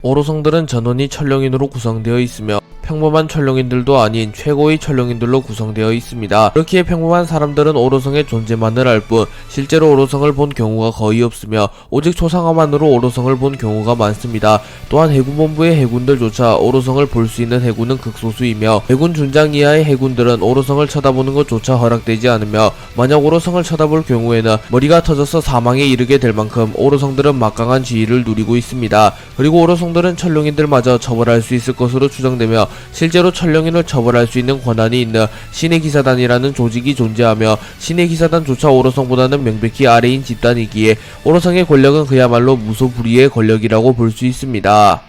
오로성들은 전원이 천룡인으로 구성되어 있으며 평범한 천룡인들도 아닌 최고의 천룡인들로 구성되어 있습니다. 그렇기에 평범한 사람들은 오로성의 존재만을 알 뿐 실제로 오로성을 본 경우가 거의 없으며 오직 초상화만으로 오로성을 본 경우가 많습니다. 또한 해군본부의 해군들조차 오로성을 볼 수 있는 해군은 극소수이며 해군 준장 이하의 해군들은 오로성을 쳐다보는 것조차 허락되지 않으며 만약 오로성을 쳐다볼 경우에는 머리가 터져서 사망에 이르게 될 만큼 오로성들은 막강한 지위를 누리고 있습니다. 그리고 오로성들은 천룡인들마저 처벌할 수 있을 것으로 추정되며 실제로 천룡인을 처벌할 수 있는 권한이 있는 신의 기사단이라는 조직이 존재하며 신의 기사단조차 오로성보다는 명백히 아래인 집단이기에 오로성의 권력은 그야말로 무소불위의 권력이라고 볼 수 있습니다.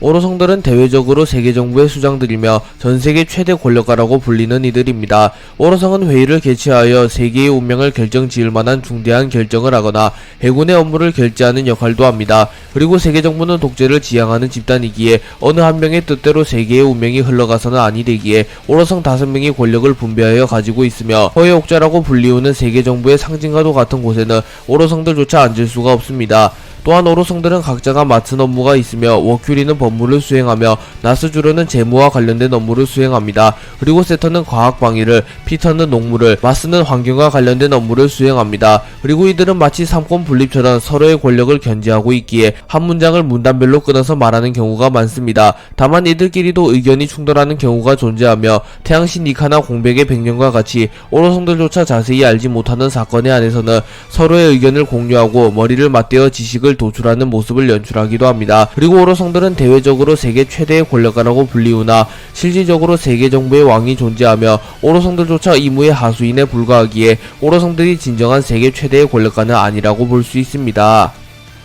오로성들은 대외적으로 세계정부의 수장들이며 전세계 최대 권력가라고 불리는 이들입니다. 오로성은 회의를 개최하여 세계의 운명을 결정지을 만한 중대한 결정을 하거나 해군의 업무를 결제하는 역할도 합니다. 그리고 세계정부는 독재를 지향하는 집단이기에 어느 한 명의 뜻대로 세계의 운명이 흘러가서는 아니 되기에 오로성 5명이 권력을 분배하여 가지고 있으며 허회옥자라고 불리우는 세계정부의 상징과도 같은 곳에는 오로성들조차 앉을 수가 없습니다. 또한 오로성들은 각자가 맡은 업무가 있으며 워큐리는 법무를 수행하며 나스주르는 재무와 관련된 업무를 수행합니다. 그리고 세터는 과학방위를, 피터는 농무를, 마스는 환경과 관련된 업무를 수행합니다. 그리고 이들은 마치 삼권 분립처럼 서로의 권력을 견제하고 있기에 한 문장을 문단별로 끊어서 말하는 경우가 많습니다. 다만 이들끼리도 의견이 충돌하는 경우가 존재하며 태양신 니카나 공백의 백년과 같이 오로성들조차 자세히 알지 못하는 사건에 안에서는 서로의 의견을 공유하고 머리를 맞대어 지식을 도출하는 모습을 연출하기도 합니다. 그리고 오로성들은 대외적으로 세계 최대의 권력가라고 불리우나 실질적으로 세계 정부의 왕이 존재하며 오로성들조차 이무의 하수인에 불과하기에 오로성들이 진정한 세계 최대의 권력가는 아니라고 볼 수 있습니다.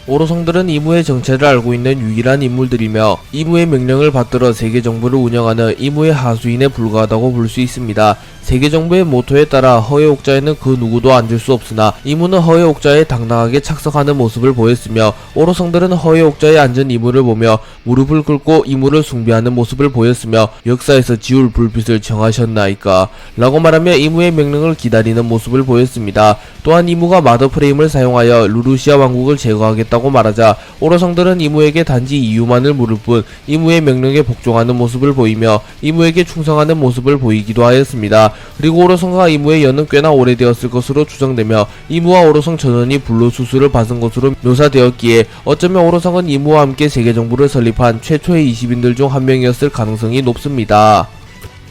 오로성들은 이무의 정체를 알고 있는 유일한 인물들이며 이무의 명령을 받들어 세계 정부를 운영하는 이무의 하수인에 불과하다고 볼 수 있습니다. 세계 정부의 모토에 따라 허회옥자에는 그 누구도 앉을 수 없으나 이무는 허회옥자에 당당하게 착석하는 모습을 보였으며 오로성들은 허회옥자에 앉은 이무를 보며 무릎을 꿇고 이무를 숭배하는 모습을 보였으며 역사에서 지울 불빛을 정하셨나이까 라고 말하며 이무의 명령을 기다리는 모습을 보였습니다. 또한 이무가 마더프레임을 사용하여 루루시아 왕국을 제거하겠다고 말하자 오로성들은 이무에게 단지 이유만을 물을 뿐 이무의 명령에 복종하는 모습을 보이며 이무에게 충성하는 모습을 보이기도 하였습니다. 그리고 오로성과 이무의 연은 꽤나 오래되었을 것으로 추정되며 이무와 오로성 전원이 불로수술을 받은 것으로 묘사되었기에 어쩌면 오로성은 이무와 함께 세계정부를 설립한 최초의 20인들 중 한 명이었을 가능성이 높습니다.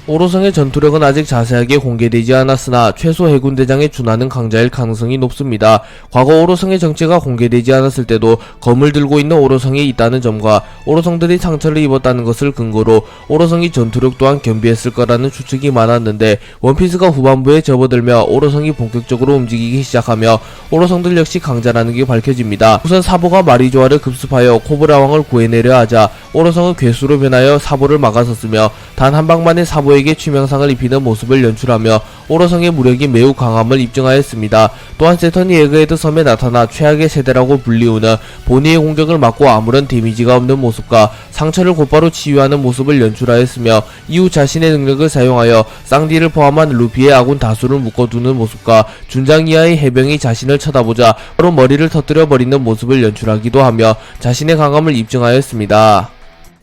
오로성의 전투력은 아직 자세하게 공개되지 않았으나 최소 해군대장에 준하는 강자일 가능성이 높습니다. 과거 오로성의 정체가 공개되지 않았을 때도 검을 들고 있는 오로성이 있다는 점과 오로성들이 상처를 입었다는 것을 근거로 오로성이 전투력 또한 겸비했을 거라는 추측이 많았는데 원피스가 후반부에 접어들며 오로성이 본격적으로 움직이기 시작하며 오로성들 역시 강자라는 게 밝혀집니다. 우선 사보가 마리조아를 급습하여 코브라왕을 구해내려 하자 오로성은 괴수로 변하여 사보를 막아섰으며 단 한 방만에 사보에게 치명상을 입히는 모습을 연출하며 오로성의 무력이 매우 강함을 입증하였습니다. 또한 세턴이 에그헤드 섬에 나타나 최악의 세대라고 불리우는 보니의 공격을 막고 아무런 데미지가 없는 모습과 상처를 곧바로 치유하는 모습을 연출하였으며 이후 자신의 능력을 사용하여 쌍디를 포함한 루피의 아군 다수를 묶어두는 모습과 준장 이하의 해병이 자신을 쳐다보자 바로 머리를 터뜨려버리는 모습을 연출하기도 하며 자신의 강함을 입증하였습니다.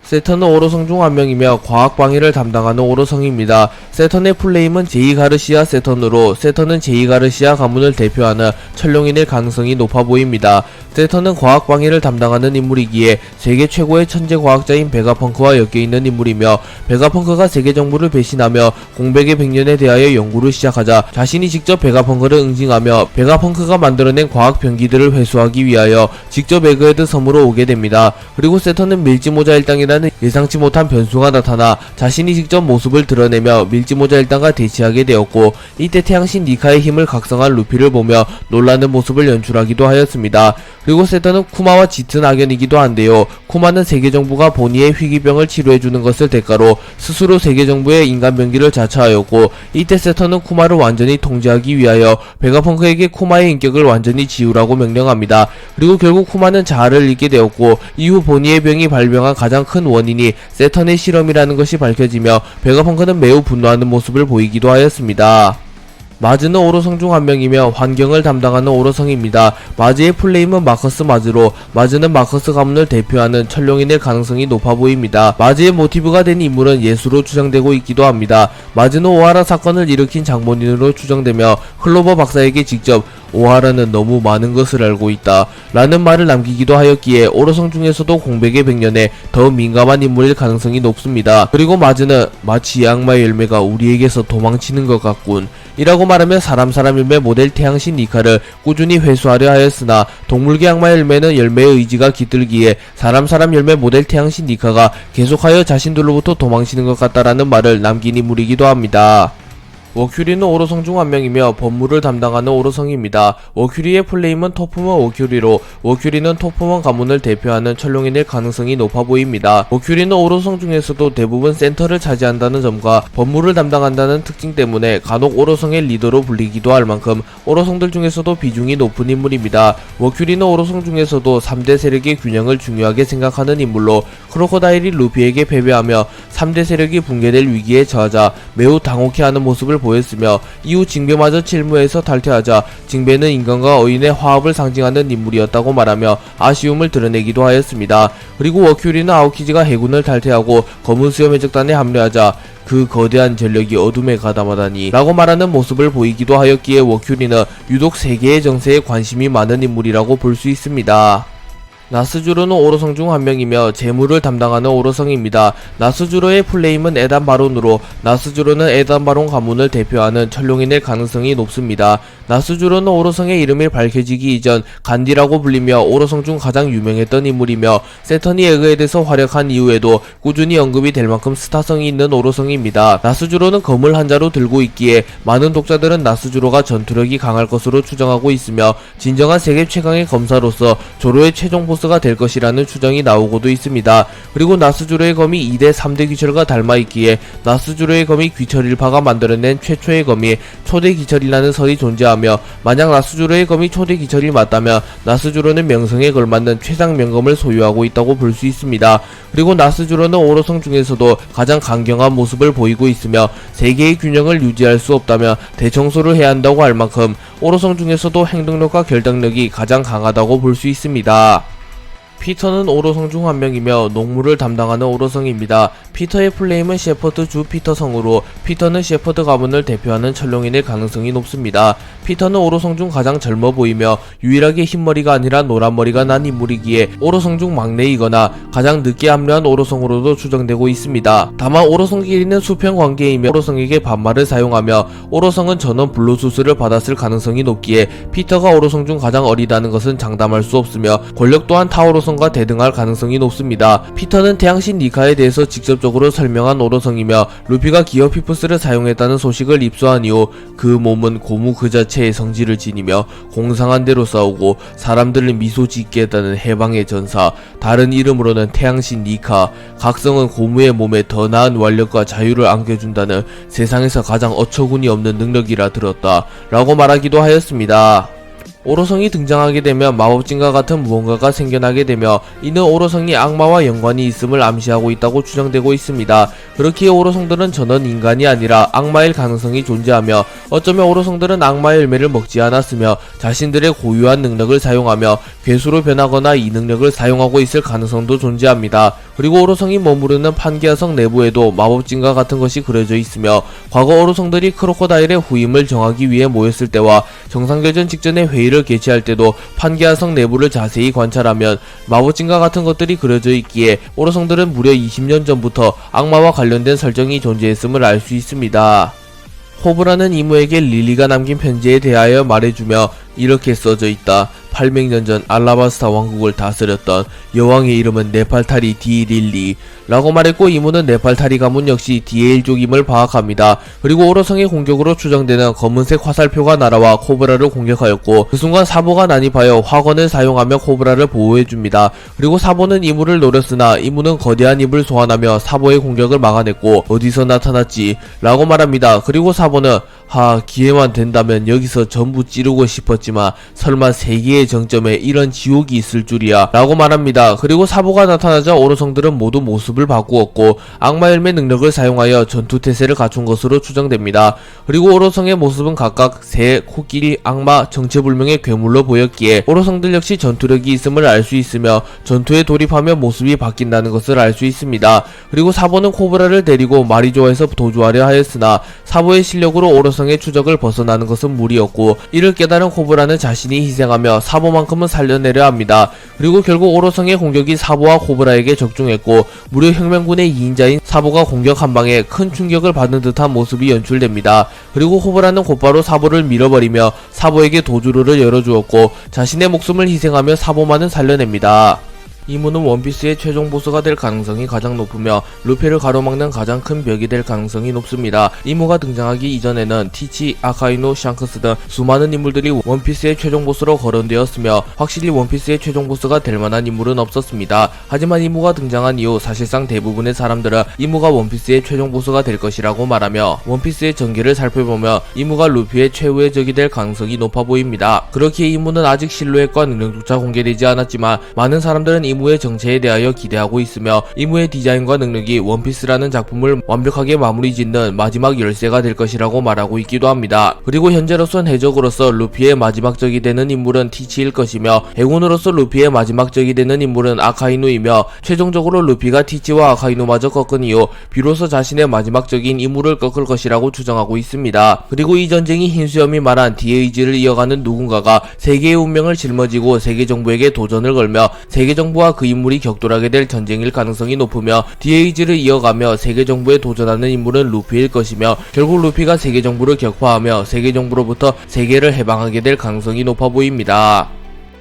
세턴은 오로성 중 한 명이며 과학 방위를 담당하는 오로성입니다. 세턴의 풀네임은 제이가르시아 세턴으로 세턴은 제이가르시아 가문을 대표하는 천룡인일 가능성이 높아 보입니다. 세턴은 과학 방위를 담당하는 인물이기에 세계 최고의 천재 과학자인 베가펑크와 엮여있는 인물이며 베가펑크가 세계 정부를 배신하며 공백의 백년에 대하여 연구를 시작하자 자신이 직접 베가펑크를 응징하며 베가펑크가 만들어낸 과학 병기들을 회수하기 위하여 직접 에그헤드 섬으로 오게 됩니다. 그리고 세턴은 밀지모자 일당이라는 예상치 못한 변수가 나타나 자신이 직접 모습을 드러내며 밀지모자 일당과 대치하게 되었고 이때 태양신 니카의 힘을 각성한 루피를 보며 놀라는 모습을 연출하기도 하였습니다. 그리고 세턴은 쿠마와 짙은 악연이기도 한데요. 쿠마는 세계정부가 보니의 희귀병을 치료해주는 것을 대가로 스스로 세계정부의 인간병기를 자처하였고 이때 세턴은 쿠마를 완전히 통제하기 위하여 베가펑크에게 쿠마의 인격을 완전히 지우라고 명령합니다. 그리고 결국 쿠마는 자아를 잃게 되었고 이후 보니의 병이 발병한 가장 큰 원인이 세턴의 실험이라는 것이 밝혀지며 베가펑크는 매우 분노하는 모습을 보이기도 하였습니다. 마즈는 오로성 중 한 명이며 환경을 담당하는 오로성입니다. 마즈의 플레임은 마커스 마즈로 마즈는 마커스 가문을 대표하는 천룡인의 가능성이 높아 보입니다. 마즈의 모티브가 된 인물은 예수로 추정되고 있기도 합니다. 마즈는 오하라 사건을 일으킨 장본인으로 추정되며 클로버 박사에게 직접 오하라는 너무 많은 것을 알고 있다 라는 말을 남기기도 하였기에 오로성 중에서도 공백의 백년에 더 민감한 인물일 가능성이 높습니다. 그리고 마즈는 마치 이 악마의 열매가 우리에게서 도망치는 것 같군 이라고 말하며 사람 열매 모델 태양신 니카를 꾸준히 회수하려 하였으나 동물계 악마 열매는 열매의 의지가 깃들기에 사람 열매 모델 태양신 니카가 계속하여 자신들로부터 도망치는 것 같다라는 말을 남긴 인물이기도 합니다. 워큐리는 오로성 중 한 명이며 법무를 담당하는 오로성입니다. 워큐리의 플레임은 토프먼 워큐리로 워큐리는 토프먼 가문을 대표하는 천룡인일 가능성이 높아 보입니다. 워큐리는 오로성 중에서도 대부분 센터를 차지한다는 점과 법무를 담당한다는 특징 때문에 간혹 오로성의 리더로 불리기도 할 만큼 오로성들 중에서도 비중이 높은 인물입니다. 워큐리는 오로성 중에서도 3대 세력의 균형을 중요하게 생각하는 인물로 크로코다일이 루피에게 패배하며 3대 세력이 붕괴될 위기에 처하자 매우 당혹해하는 모습을 보였으며 이후 징배마저 칠무에서 탈퇴하자 징배는 인간과 어인의 화합을 상징하는 인물이었다고 말하며 아쉬움을 드러내기도 하였습니다. 그리고 워큐리는 아오키지가 해군을 탈퇴하고 검은 수염 해적단에 합류하자 그 거대한 전력이 어둠에 가담하다니 라고 말하는 모습을 보이기도 하였기에 워큐리는 유독 세계의 정세에 관심이 많은 인물이라고 볼 수 있습니다. 나스주로는 오로성 중 한 명이며 재무를 담당하는 오로성입니다. 나스주로의 플레임은 에단 바론으로 나스주로는 에단 바론 가문을 대표하는 천룡인일 가능성이 높습니다. 나스주로는 오로성의 이름이 밝혀지기 이전 간디라고 불리며 오로성 중 가장 유명했던 인물이며 세터니 에그헤드에서 활약한 이후에도 꾸준히 언급이 될 만큼 스타성이 있는 오로성입니다. 나스주로는 검을 한자로 들고 있기에 많은 독자들은 나스주로가 전투력이 강할 것으로 추정하고 있으며 진정한 세계 최강의 검사로서 조로의 최종 보스가 될 것이라는 추정이 나오고도 있습니다. 그리고 나스주로의 검이 2대 3대 귀철과 닮아있기에 나스주로의 검이 귀철일파가 만들어낸 최초의 검이 초대 귀철이라는 설이 존재하며 만약 나스주로의 검이 초대 귀철이 맞다면 나스주로는 명성에 걸맞는 최상 명검을 소유하고 있다고 볼 수 있습니다. 그리고 나스주로는 오로성 중에서도 가장 강경한 모습을 보이고 있으며 세계의 균형을 유지할 수 없다면 대청소를 해야 한다고 할 만큼 오로성 중에서도 행동력과 결단력이 가장 강하다고 볼 수 있습니다. 피터는 오로성 중 한 명이며 농무를 담당하는 오로성입니다. 피터의 플레임은 셰퍼드 주 피터성으로 피터는 셰퍼드 가문을 대표하는 천룡인의 가능성이 높습니다. 피터는 오로성 중 가장 젊어 보이며 유일하게 흰머리가 아니라 노란머리가 난 인물이기에 오로성 중 막내이거나 가장 늦게 합류한 오로성으로도 추정되고 있습니다. 다만 오로성끼리는 수평 관계이며 오로성에게 반말을 사용하며 오로성은 전원 블루 수술을 받았을 가능성이 높기에 피터가 오로성 중 가장 어리다는 것은 장담할 수 없으며 권력 또한 타오로성 과 대등할 가능성이 높습니다. 피터는 태양신 니카에 대해서 직접적으로 설명한 오로성이며 루피가 기어 피프스를 사용했다는 소식을 입수한 이후 그 몸은 고무 그 자체의 성질을 지니며 공상한 대로 싸우고 사람들을 미소 짓게 했다는 해방의 전사, 다른 이름으로는 태양신 니카, 각성은 고무의 몸에 더 나은 완력과 자유를 안겨준다는 세상에서 가장 어처구니 없는 능력이라 들었다 라고 말하기도 하였습니다. 오로성이 등장하게 되면 마법진과 같은 무언가가 생겨나게 되며 이는 오로성이 악마와 연관이 있음을 암시하고 있다고 추정되고 있습니다. 그렇기에 오로성들은 전원 인간이 아니라 악마일 가능성이 존재하며 어쩌면 오로성들은 악마의 열매를 먹지 않았으며 자신들의 고유한 능력을 사용하며 괴수로 변하거나 이 능력을 사용하고 있을 가능성도 존재합니다. 그리고 오로성이 머무르는 판기아성 내부에도 마법진과 같은 것이 그려져 있으며 과거 오로성들이 크로코다일의 후임을 정하기 위해 모였을 때와 정상결전 직전에 회의를 개최할 때도 판기아성 내부를 자세히 관찰하면 마법진과 같은 것들이 그려져 있기에 오로성들은 무려 20년 전부터 악마와 관련된 설정이 존재했음을 알 수 있습니다. 호브라는 이모에게 릴리가 남긴 편지에 대하여 말해주며 이렇게 써져 있다. 800년 전 알라바스타 왕국을 다스렸던 여왕의 이름은 네팔타리 디릴리 라고 말했고 이모는 네팔타리 가문 역시 디에일족임을 파악합니다. 그리고 오로성의 공격으로 추정되는 검은색 화살표가 날아와 코브라를 공격하였고 그 순간 사보가 난입하여 화건을 사용하며 코브라를 보호해줍니다. 그리고 사보는 이모를 노렸으나 이모는 거대한 입을 소환하며 사보의 공격을 막아냈고 어디서 나타났지? 라고 말합니다. 그리고 사보는 기회만 된다면 여기서 전부 찌르고 싶었지만 설마 세계의 정점에 이런 지옥이 있을 줄이야 라고 말합니다. 그리고 사보가 나타나자 오로성들은 모두 모습을 바꾸었고 악마 열매 능력을 사용하여 전투 태세를 갖춘 것으로 추정됩니다. 그리고 오로성의 모습은 각각 새, 코끼리, 악마, 정체불명의 괴물로 보였기에 오로성들 역시 전투력이 있음을 알 수 있으며 전투에 돌입하며 모습이 바뀐다는 것을 알 수 있습니다. 그리고 사보는 코브라를 데리고 마리조아에서 도주하려 하였으나 사보의 실력으로 오로성의 추적을 벗어나는 것은 무리였고 이를 깨달은 코브라는 자신이 희생하며 사보만큼은 살려내려 합니다. 그리고 결국 오로성의 공격이 사보와 코브라에게 적중했고 무려 혁명군의 2인자인 사보가 공격 한 방에 큰 충격을 받은 듯한 모습이 연출됩니다. 그리고 코브라는 곧바로 사보를 밀어버리며 사보에게 도주로를 열어주었고 자신의 목숨을 희생하며 사보만은 살려냅니다. 이무는 원피스의 최종 보스가 될 가능성이 가장 높으며 루피를 가로막는 가장 큰 벽이 될 가능성이 높습니다. 이무가 등장하기 이전에는 티치, 아카이노, 샹크스 등 수많은 인물들이 원피스의 최종 보스로 거론되었으며 확실히 원피스의 최종 보스가 될 만한 인물은 없었습니다. 하지만 이무가 등장한 이후 사실상 대부분의 사람들은 이무가 원피스의 최종 보스가 될 것이라고 말하며 원피스의 전개를 살펴보며 이무가 루피의 최후의 적이 될 가능성이 높아 보입니다. 그렇기에 이무는 아직 실루엣과 능력조차 공개되지 않았지만 많은 사람들은 이무의 정체에 대하여 기대하고 있으며 이무의 디자인과 능력이 원피스라는 작품을 완벽하게 마무리 짓는 마지막 열쇠가 될 것이라고 말하고 있기도 합니다. 그리고 현재로선 해적으로서 루피의 마지막 적이 되는 인물은 티치일 것이며 해군으로서 루피의 마지막 적이 되는 인물은 아카이누이며 최종적으로 루피가 티치와 아카이누마저 꺾은 이후 비로소 자신의 마지막 적인 이무를 꺾을 것이라고 추정하고 있습니다. 그리고 이 전쟁이 흰수염이 말한 디에이지를 이어가는 누군가가 세계의 운명을 짊어지고 세계정부에게 도전을 걸며 세계정부와 그 인물이 격돌하게 될 전쟁일 가능성이 높으며 디에이지를 이어가며 세계정부에 도전하는 인물은 루피일 것이며 결국 루피가 세계정부를 격파하며 세계정부로부터 세계를 해방하게 될 가능성이 높아 보입니다.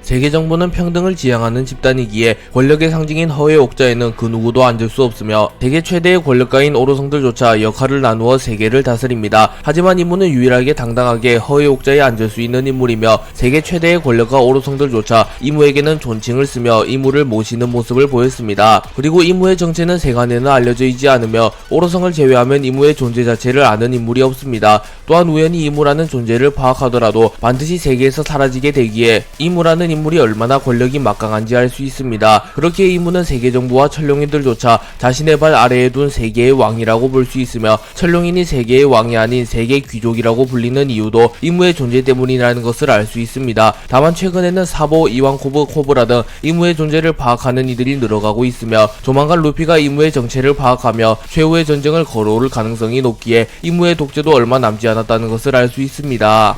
세계정부는 평등을 지향하는 집단이기에 권력의 상징인 허의 옥자에는 그 누구도 앉을 수 없으며 세계 최대의 권력가인 오로성들조차 역할을 나누어 세계를 다스립니다. 하지만 이무는 유일하게 당당하게 허의 옥자에 앉을 수 있는 인물이며 세계 최대의 권력가 오로성들조차 이무에게는 존칭을 쓰며 이무를 모시는 모습을 보였습니다. 그리고 이무의 정체는 세간에는 알려져 있지 않으며 오로성을 제외하면 이무의 존재 자체를 아는 인물이 없습니다. 또한 우연히 이무라는 존재를 파악하더라도 반드시 세계에서 사라지게 되기에 이무라는 인물이 얼마나 권력이 막강한지 알 수 있습니다. 그렇게 이무는 세계정부와 천룡인들조차 자신의 발 아래에 둔 세계의 왕이라고 볼 수 있으며 천룡인이 세계의 왕이 아닌 세계 귀족이라고 불리는 이유도 이무의 존재 때문이라는 것을 알 수 있습니다. 다만 최근에는 사보, 이완코브, 코브라 등 이무의 존재를 파악하는 이들이 늘어가고 있으며 조만간 루피가 이무의 정체를 파악하며 최후의 전쟁을 걸어올 가능성이 높기에 이무의 독재도 얼마 남지 않았다는 것을 알 수 있습니다.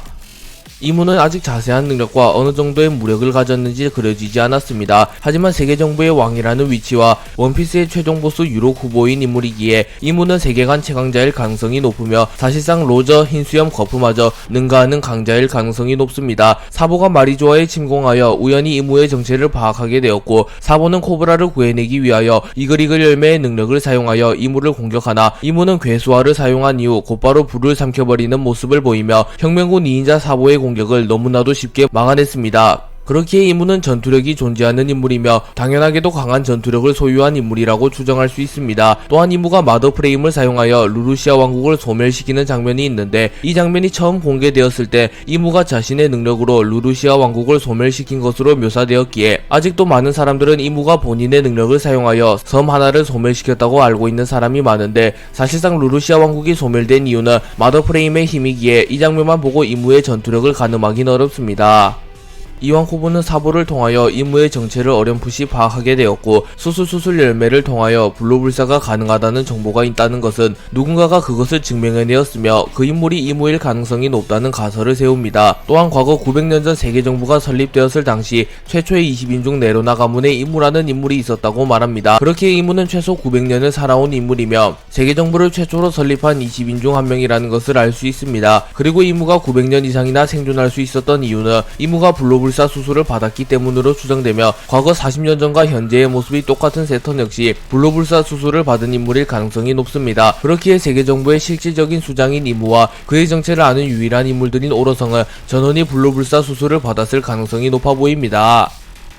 이무는 아직 자세한 능력과 어느 정도의 무력을 가졌는지 그려지지 않았습니다. 하지만 세계정부의 왕이라는 위치와 원피스의 최종 보스 유력 후보인 인물이기에 이무는 세계관 최강자일 가능성이 높으며 사실상 로저, 흰수염, 거프마저 능가하는 강자일 가능성이 높습니다. 사보가 마리조아에 침공하여 우연히 이무의 정체를 파악하게 되었고 사보는 코브라를 구해내기 위하여 이글이글 열매의 능력을 사용하여 이무를 공격하나 이무는 괴수화를 사용한 이후 곧바로 불을 삼켜버리는 모습을 보이며 혁명군 2인자 사보의 공격을 너무나도 쉽게 막아냈습니다. 그렇기에 이무는 전투력이 존재하는 인물이며 당연하게도 강한 전투력을 소유한 인물이라고 추정할 수 있습니다. 또한 이무가 마더 프레임을 사용하여 루루시아 왕국을 소멸시키는 장면이 있는데 이 장면이 처음 공개되었을 때 이무가 자신의 능력으로 루루시아 왕국을 소멸시킨 것으로 묘사되었기에 아직도 많은 사람들은 이무가 본인의 능력을 사용하여 섬 하나를 소멸시켰다고 알고 있는 사람이 많은데 사실상 루루시아 왕국이 소멸된 이유는 마더 프레임의 힘이기에 이 장면만 보고 이무의 전투력을 가늠하기는 어렵습니다. 이완코브는 사보를 통하여 이무의 정체를 어렴풋이 파악하게 되었고 수술 열매를 통하여 불로불사가 가능하다는 정보가 있다는 것은 누군가가 그것을 증명해내었으며 그 인물이 이무일 가능성이 높다는 가설을 세웁니다. 또한 과거 900년 전 세계정부가 설립되었을 당시 최초의 20인종 네로나 가문에 이무라는 인물이 있었다고 말합니다. 그렇게 이무는 최소 900년을 살아온 인물이며 세계정부를 최초로 설립한 20인종 한 명이라는 것을 알 수 있습니다. 그리고 이무가 900년 이상이나 생존할 수 있었던 이유는 이무가 불로불사 수술을 받았기 때문으로 추정되며 과거 40년 전과 현재의 모습이 똑같은 세턴 역시 불로불사 수술을 받은 인물일 가능성이 높습니다. 그렇기에 세계정부의 실질적인 수장인 이무와 그의 정체를 아는 유일한 인물들인 오로성은 전원이 불로불사 수술을 받았을 가능성이 높아 보입니다.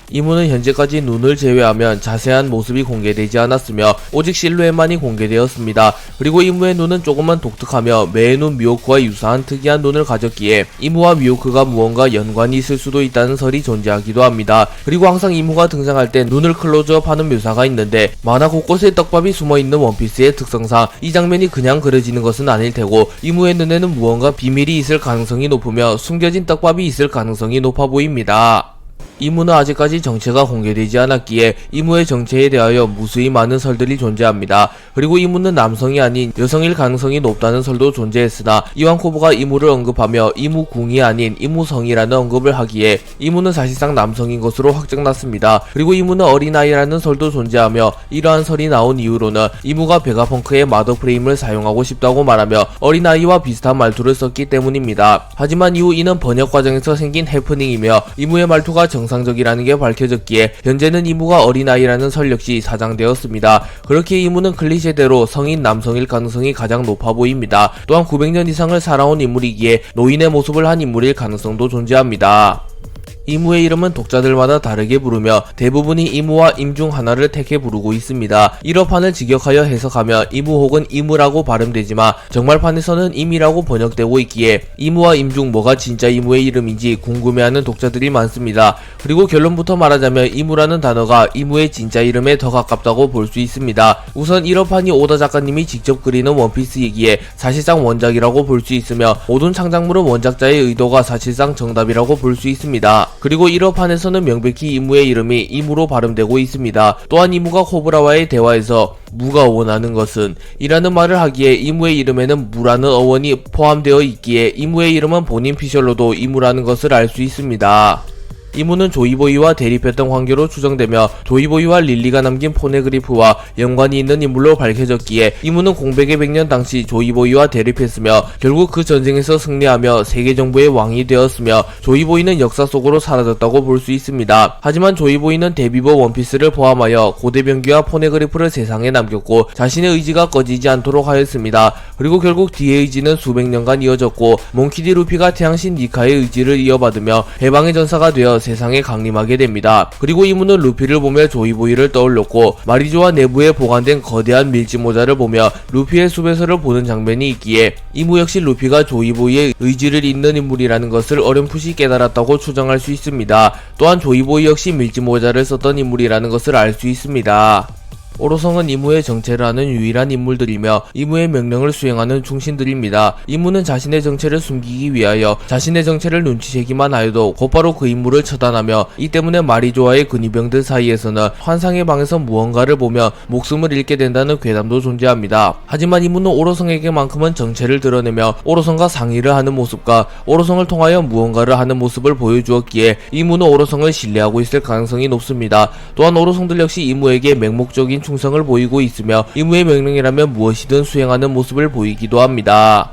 이무는 현재까지 눈을 제외하면 자세한 모습이 공개되지 않았으며 오직 실루엣만이 공개되었습니다. 그리고 이무의 눈은 조금만 독특하며 매의 눈 미호크와 유사한 특이한 눈을 가졌기에 이무와 미호크가 무언가 연관이 있을 수도 있다는 설이 존재하기도 합니다. 그리고 항상 이무가 등장할 때 눈을 클로즈업하는 묘사가 있는데 만화 곳곳에 떡밥이 숨어있는 원피스의 특성상 이 장면이 그냥 그려지는 것은 아닐 테고 이무의 눈에는 무언가 비밀이 있을 가능성이 높으며 숨겨진 떡밥이 있을 가능성이 높아 보입니다. 이무는 아직까지 정체가 공개되지 않았기에 이무의 정체에 대하여 무수히 많은 설들이 존재합니다. 그리고 이무는 남성이 아닌 여성일 가능성이 높다는 설도 존재했으나 이완코브가 이무를 언급하며 이무궁이 아닌 이무성이라는 언급을 하기에 이무는 사실상 남성인 것으로 확정났습니다. 그리고 이무는 어린아이라는 설도 존재하며 이러한 설이 나온 이후로는 이무가 베가펑크의 마더 프레임을 사용하고 싶다고 말하며 어린아이와 비슷한 말투를 썼기 때문입니다. 하지만 이후 이는 번역 과정에서 생긴 해프닝이며 이무의 말투가 정상적이라는 게 밝혀졌기에 현재는 이무가 어린아이라는 설 역시 사장되었습니다. 그렇게 이무는 클리셰대로 성인 남성일 가능성이 가장 높아 보입니다. 또한 900년 이상을 살아온 인물이기에 노인의 모습을 한 인물일 가능성도 존재합니다. 이무의 이름은 독자들마다 다르게 부르며 대부분이 이무와 임 중 하나를 택해 부르고 있습니다. 1어판을 직역하여 해석하며 이무 혹은 이무라고 발음되지만 정말판에서는 임이라고 번역되고 있기에 이무와 임 중 뭐가 진짜 이무의 이름인지 궁금해하는 독자들이 많습니다. 그리고 결론부터 말하자면 이무라는 단어가 이무의 진짜 이름에 더 가깝다고 볼 수 있습니다. 우선 1어판이 오다 작가님이 직접 그리는 원피스이기에 사실상 원작이라고 볼 수 있으며 모든 창작물은 원작자의 의도가 사실상 정답이라고 볼 수 있습니다. 그리고 1화판에서는 명백히 이무의 이름이 이무로 발음되고 있습니다. 또한 이무가 코브라와의 대화에서 무가 원하는 것은 이라는 말을 하기에 이무의 이름에는 무라는 어원이 포함되어 있기에 이무의 이름은 본인 피셜로도 이무라는 것을 알 수 있습니다. 이무는 조이보이와 대립했던 관계로 추정되며 조이보이와 릴리가 남긴 포네그리프와 연관이 있는 인물로 밝혀졌기에 이무는 공백의 100년 당시 조이보이와 대립했으며 결국 그 전쟁에서 승리하며 세계정부의 왕이 되었으며 조이보이는 역사 속으로 사라졌다고 볼 수 있습니다. 하지만 조이보이는 데비버 원피스를 포함하여 고대병기와 포네그리프를 세상에 남겼고 자신의 의지가 꺼지지 않도록 하였습니다. 그리고 결국 뒤의 의지는 수백 년간 이어졌고 몽키디 루피가 태양신 니카의 의지를 이어받으며 해방의 전사가 되어 세상에 강림하게 됩니다. 그리고 이무는 루피를 보며 조이보이를 떠올렸고 마리조와 내부에 보관된 거대한 밀짚 모자를 보며 루피의 수배서를 보는 장면이 있기에 이무 역시 루피가 조이보이의 의지를 잇는 인물이라는 것을 어렴풋이 깨달았다고 추정할 수 있습니다. 또한 조이보이 역시 밀짚 모자를 썼던 인물이라는 것을 알 수 있습니다. 오로성은 이무의 정체를 아는 유일한 인물들이며 이무의 명령을 수행하는 충신들입니다. 이무는 자신의 정체를 숨기기 위하여 자신의 정체를 눈치채기만 하여도 곧바로 그 인물을 처단하며 이 때문에 마리조와의 근위병들 사이에서는 환상의 방에서 무언가를 보며 목숨을 잃게 된다는 괴담도 존재합니다. 하지만 이무는 오로성에게만큼은 정체를 드러내며 오로성과 상의를 하는 모습과 오로성을 통하여 무언가를 하는 모습을 보여주었기에 이무는 오로성을 신뢰하고 있을 가능성이 높습니다. 또한 오로성들 역시 이무에게 맹목적인 충성을 보이고 있으며 이무의 명령이라면 무엇이든 수행하는 모습을 보이기도 합니다.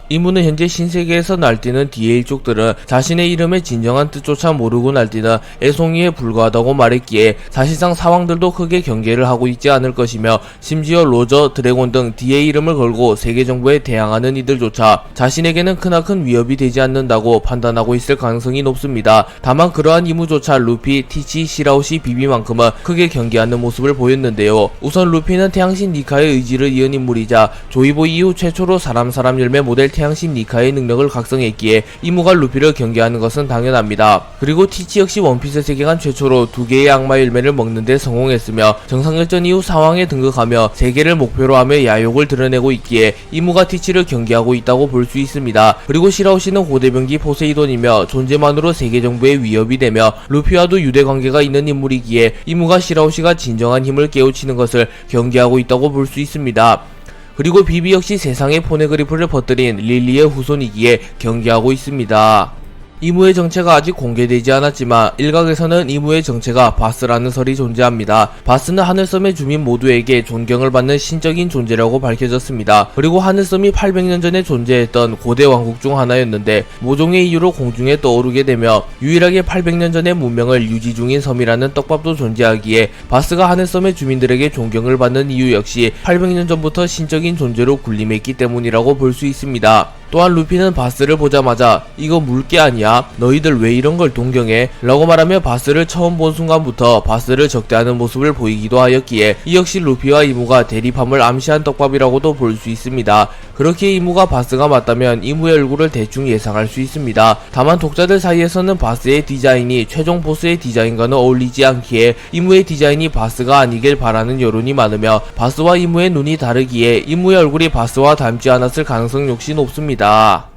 이무는 현재 신세계에서 날뛰는 뒤의 일족들은 자신의 이름의 진정한 뜻조차 모르고 날뛰는 애송이에 불과하다고 말했기에 사실상 사왕들도 크게 경계를 하고 있지 않을 것이며 심지어 로저, 드래곤 등 뒤의 이름을 걸고 세계정부에 대항하는 이들조차 자신에게는 크나큰 위협이 되지 않는다고 판단하고 있을 가능성이 높습니다. 다만 그러한 이무조차 루피, 티치, 시라오시, 비비만큼은 크게 경계하는 모습을 보였는데요. 우선 루피는 태양신 니카의 의지를 이은 인물이자 조이보이 이후 최초로 사람 열매 모델 태양신 니카의 능력을 각성했기에 이무가 루피를 경계하는 것은 당연합니다. 그리고 티치 역시 원피스 세계관 최초로 2개의 악마 열매를 먹는데 성공했으며 정상결전 이후 사왕에 등극하며 세계를 목표로 하며 야욕을 드러내고 있기에 이무가 티치를 경계하고 있다고 볼 수 있습니다. 그리고 시라오시는 고대병기 포세이돈이며 존재만으로 세계정부의 위협이 되며 루피와도 유대관계가 있는 인물이기에 이무가 시라오시가 진정한 힘을 깨우치는 것을 경계하고 있다고 볼 수 있습니다. 그리고 비비 역시 세상에 포네그리프를 퍼뜨린 릴리의 후손이기에 경계하고 있습니다. 이무의 정체가 아직 공개되지 않았지만 일각에서는 이무의 정체가 바스라는 설이 존재합니다. 바스는 하늘섬의 주민 모두에게 존경을 받는 신적인 존재라고 밝혀졌습니다. 그리고 하늘섬이 800년 전에 존재했던 고대 왕국 중 하나였는데 모종의 이유로 공중에 떠오르게 되며 유일하게 800년 전의 문명을 유지 중인 섬이라는 떡밥도 존재하기에 바스가 하늘섬의 주민들에게 존경을 받는 이유 역시 800년 전부터 신적인 존재로 군림했기 때문이라고 볼 수 있습니다. 또한 루피는 바스를 보자마자 이거 물개 아니야? 너희들 왜 이런 걸 동경해? 라고 말하며 바스를 처음 본 순간부터 바스를 적대하는 모습을 보이기도 하였기에 이 역시 루피와 이무가 대립함을 암시한 떡밥이라고도 볼 수 있습니다. 그렇게 이무가 바스가 맞다면 이무의 얼굴을 대충 예상할 수 있습니다. 다만 독자들 사이에서는 바스의 디자인이 최종 보스의 디자인과는 어울리지 않기에 이무의 디자인이 바스가 아니길 바라는 여론이 많으며 바스와 이무의 눈이 다르기에 이무의 얼굴이 바스와 닮지 않았을 가능성 역시 높습니다.